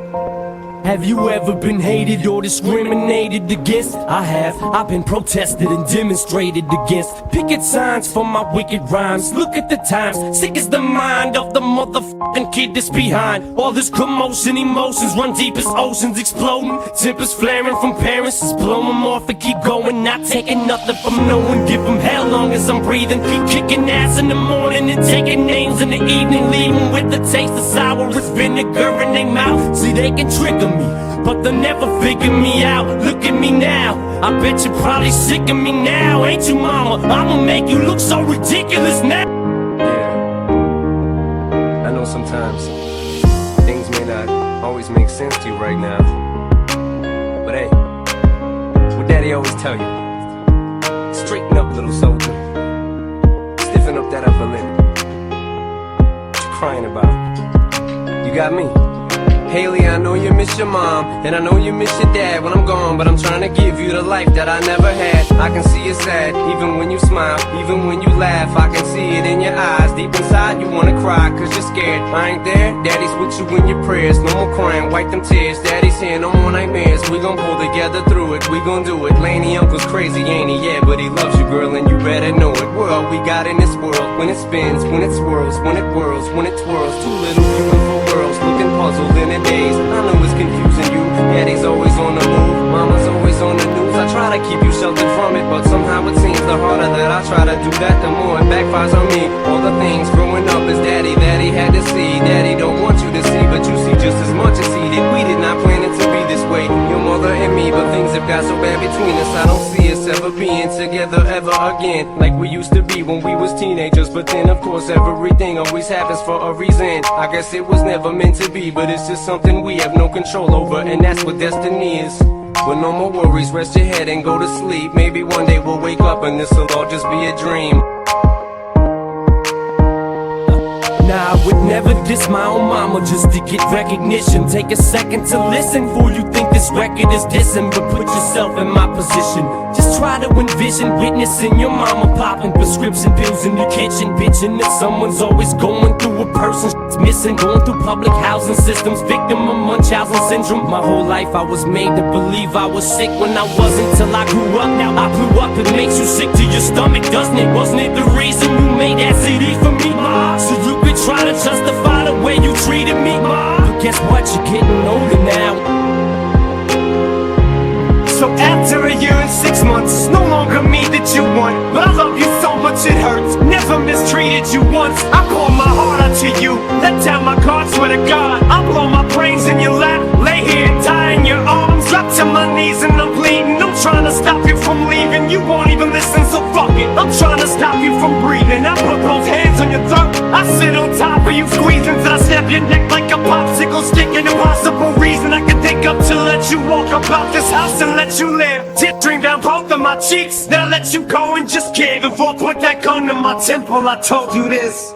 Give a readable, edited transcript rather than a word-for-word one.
Have you ever been hated or discriminated against? I have. I've been protested and demonstrated against. Picket signs for my wicked rhymes. Look at the times. Sick is the mind of the motherfucking kid that's behind. All this commotion, emotions run deep as oceans exploding. Tempers flaring from parents, just blow them off and keep going. Not taking nothing from no one. Give them hell long as I'm breathing. Keep kicking ass in the morning and taking names in the evening. Leave them with the taste of sour as vinegar in their mouth. See, they can trigger me, but they'll never figure me out. Look at me now, I bet you're probably sick of me now. Ain't you, mama? I'ma make you look so ridiculous now. Yeah, I know sometimes things may not always make sense to you right now, but hey, what daddy always tell you: straighten up, little soldier. Stiffen up that upper lip. What you crying about? You got me. Haley, I know you miss your mom, and I know you miss your dad when I'm gone, but I'm trying to give you the life that I never had. I can see you sad, even when you smile, even when you laugh. I can see it in your eyes, deep inside you wanna cry, cause you're scared. I ain't there, daddy's with you in your prayers. No more crying, wipe them tears, daddy's here, no more nightmares. We gon' pull together through it, we gon' do it. Laney uncle's crazy, ain't he? Yeah, but he loves you, girl, and you better know it. We're all we got in this world, when it spins, when it swirls, when it whirls, when it twirls. Two little beautiful girls looking puzzled in a daze. I know it's confusing you. Daddy's always on the move, mama's always on the news. I try to keep you sheltered from it, but somehow it seems the harder that I try to do that, the more it backfires on me. All the things growing up as daddy that he had to see. Daddy don't want you to see, but you see just as much as he did. We did not plan it to be this way, your mother and me, but things have got so bad between us. I don't see us ever being together ever again, like we used to be when we was teenagers. But then of course everything always happens for a reason. I guess it was never meant to be, but it's just something we have no control over, and that's what destiny is. But no more worries, rest your head and go to sleep. Maybe one day we'll wake up and this'll all just be a dream. Nah, I would never diss my own mama just to get recognition. Take a second to listen before you think this record is dissing, but put yourself in my position. Just try to envision witnessing your mama popping prescription pills in the kitchen, bitching that someone's always going through a person's missing. Going through public housing systems, victim of Munchausen syndrome. My whole life I was made to believe I was sick when I wasn't, till I grew up. Now I blew up, it makes you sick to your stomach, doesn't it? Wasn't it the reason you made that CD for me, ma? So you could try to justify the way you treated me, ma. But guess what, you're getting older now. So after a year and 6 months, it's no longer me that you want, but I love you so much it hurts. Never mistreated you once. I pour my heart out to you, let down my guard, swear to God I'll blow my brains in your lap, lay here and die in your arms. Drop to my knees and I'm bleeding. I'm trying to stop you from leaving. You won't even listen, so fuck it. I'm trying to stop you from breathing. I put both hands on your throat, I sit on top of you squeezing till I snap your neck like a popsicle stick. An impossible reason I can think of to let you walk about this house and let you live. Tears stream down both of my cheeks. Now I let you go and just give. Before I put that gun to my temple, I told you this.